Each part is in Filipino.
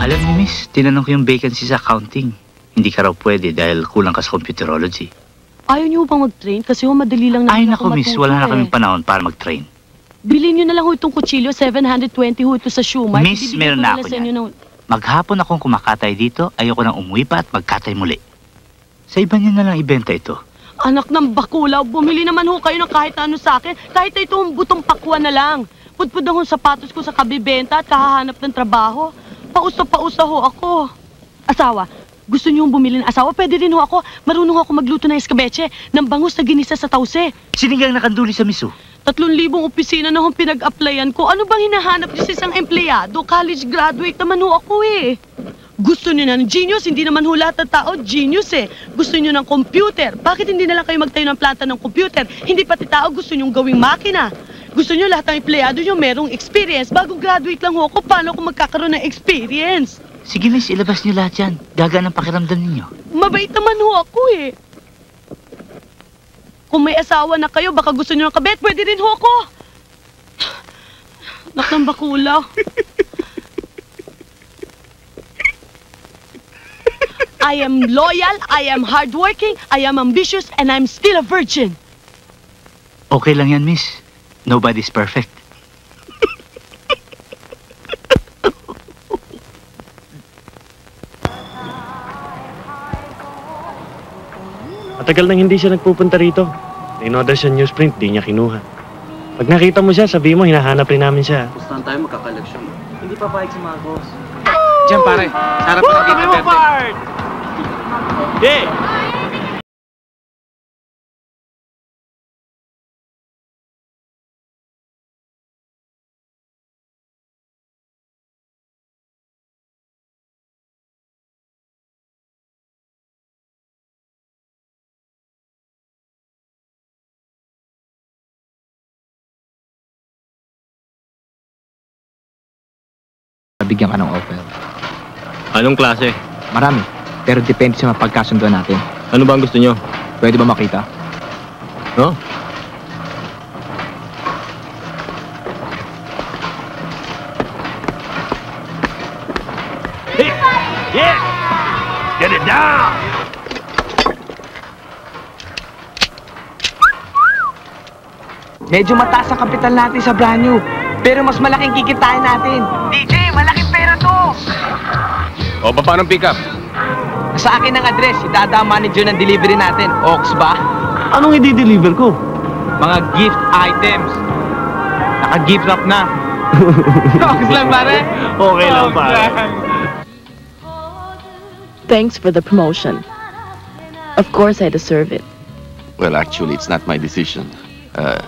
Alam mo, miss, tinanong ko yung vacancy sa accounting. Hindi ka raw pwede dahil kulang ka sa computerology. Ayaw niyo bang mag-train? Kasi madali lang naman Ay, ako nako, miss, wala na kaming panahon para mag-train. Bilhin niyo na lang itong kutsilyo, 720 ito sa Shumai. Miss, meron na ako niyan. Maghapon akong kumakatay dito, ayoko nang umuwi pa at magkatay muli. Sa iba niyo na lang ibenta ito. Anak ng bakulaw, bumili naman ho kayo ng kahit ano sa akin. Kahit itong butong pakwa na lang. Pudpud ang sapatos ko sa kabibenta at kahahanap ng trabaho. Pausa ho ako. Asawa, gusto niyong bumili ng asawa? Pwede rin ho ako. Marunong ako magluto ng escabeche, ng bangus na ginisa sa tause. Sinigang nakanduli sa miso. 3,000 opisina na hong pinag-applyan ko. Ano bang hinahanap niyo sa isang empleyado? College graduate naman ho ako eh. Gusto niyo ng genius? Hindi naman ho lahat ng tao genius eh. Gusto niyo ng computer? Bakit hindi na lang kayo magtayo ng planta ng computer? Hindi pati tao gusto niyong gawing makina. Gusto niyo lahat ng empleyado niyo merong experience. Bago graduate lang ho ako, paano ako magkakaroon ng experience? Sige, miss, ilabas niyo lahat yan. Gagaan ang pakiramdam ninyo. Mabait naman ho ako eh. Kung may asawa na kayo, baka gusto niyo ng kabet, pwede rin ho ako. Nak ng bakulaw. I am loyal, I am hardworking, I am ambitious, and I'm still a virgin. Okay lang yan, miss. Nobody's perfect. Matagal nang hindi siya nagpupunta rito. Inoda siya newsprint, di niya kinuha. Pag nakita mo siya, sabihin mo, hinahanap rin namin siya. Gustuhan tayo magkakaleksyon. Hindi pa pahig sa mga boss. Diyan pare, sarap na dito, Berte. Yeah! Bigyan ka ng offer. Anong klase? Marami. Pero depende sa mapagkasundo natin. Ano ba ang gusto nyo? Pwede ba makita? No? Hey! Yeah! Get it down! Medyo mataas ang kapital natin sa brand new. Pero mas malaking kikitain natin. DJ, malaking pera to! O, paano pick up? Sa akin ang address, idada ang manager ng delivery natin. Ox ba? Anong i-deliver ko? Mga gift items. Naka-gift wrap na. Ox lang, pare? Okay lang, pare. Thanks for the promotion. Of course I deserve it. Well, actually, it's not my decision.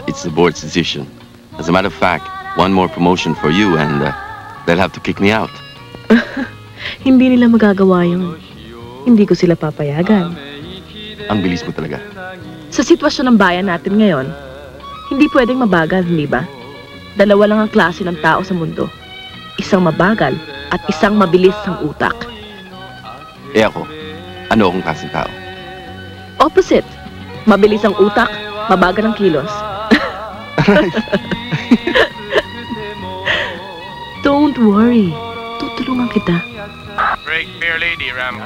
It's the board's decision. As a matter of fact, one more promotion for you and they'll have to kick me out. Hindi nila magagawa yun. Hindi ko sila papayagan. Ang bilis mo talaga. Sa sitwasyon ng bayan natin ngayon, hindi pwedeng mabagal, hindi ba? Dalawa lang ang klase ng tao sa mundo. Isang mabagal at isang mabilis ang utak. Eh ako, ano akong klaseng tao? Opposite. Mabilis ang utak, mabagal ang kilos. Don't worry. Tutulungan kita. Break, fair lady, Rambo.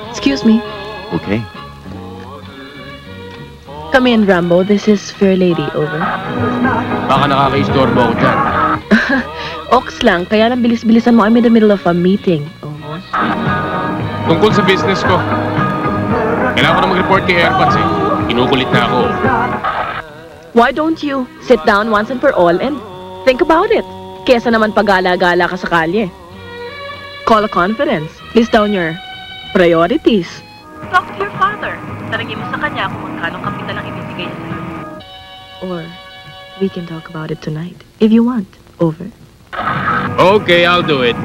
Excuse me. Okay. Come in, Rambo. This is Fair Lady. Over. Baka nakaka-istorbo ako dyan. Ox lang. Kaya lang bilis-bilisan mo. I'm in the middle of a meeting. Over. Tungkol sa business ko. Kailangan ko na mag-report kay Airpods eh. Kinukulit na ako. Why don't you sit down once and for all and think about it? Kesa naman pagala-gala ka sa kalye. Call a conference. List down your priorities. Talk to your father. Tanungin mo sa kanya kung magkano kapital ang ibibigay niya sa'yo. Or we can talk about it tonight, if you want. Over. Okay, I'll do it.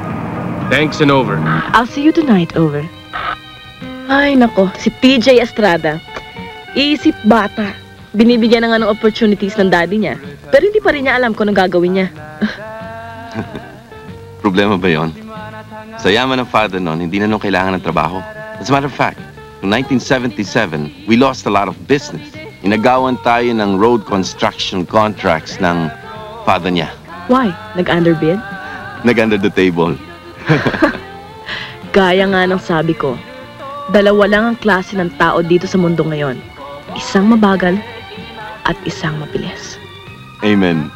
Thanks and over. I'll see you tonight. Over. Ay, nako. Si PJ Estrada. Iisip bata. Binibigyan na nga ng opportunities ng daddy niya. Pero hindi pa rin niya alam kung anong gagawin niya. Problema ba yon? Sa yaman ng father noon, hindi na kailangan ng trabaho. As a matter of fact, noong 1977, we lost a lot of business. inagawan tayo ng road construction contracts ng father niya. Why? Nag-underbid? Nag-under the table. Gaya nga ng sabi ko, dalawa lang ang klase ng tao dito sa mundo ngayon. Isang mabagal at isang mabilis. Amen.